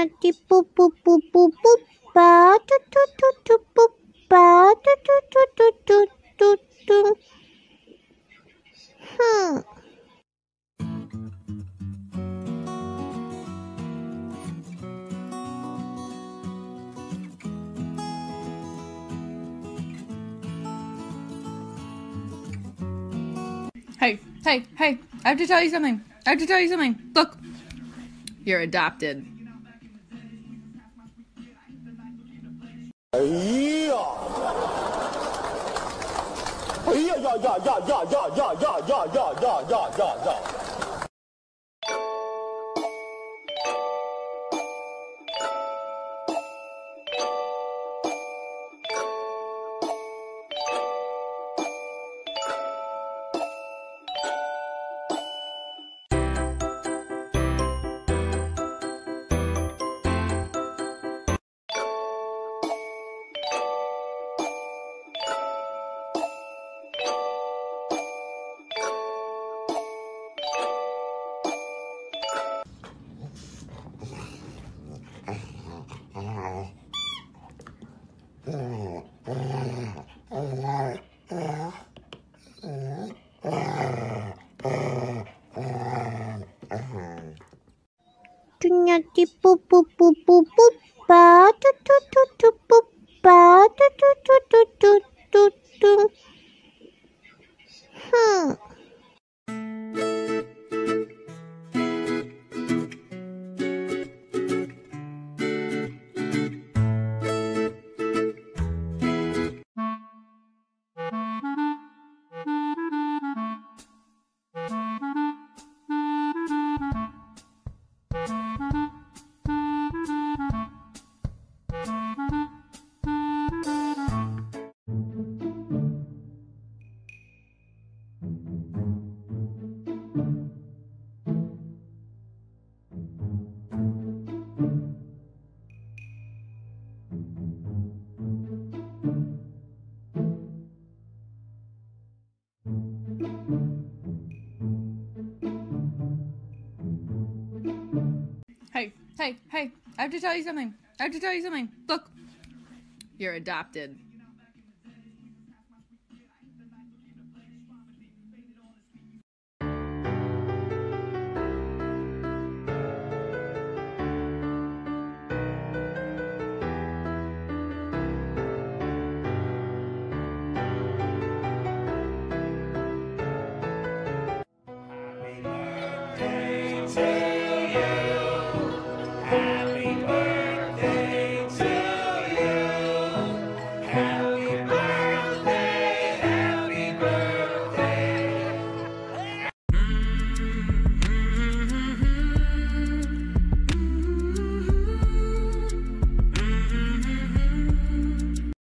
nutty boop boop boop boop boop ba do do do do boop ba do do do do do do do. Hey, hey, hey, I have to tell you something. Look, you're adopted. Do nutty boop boop boop boop boop ba do do do do boop ba do do do do do do do. Hey, hey, hey, I have to tell you something. Look, you're adopted.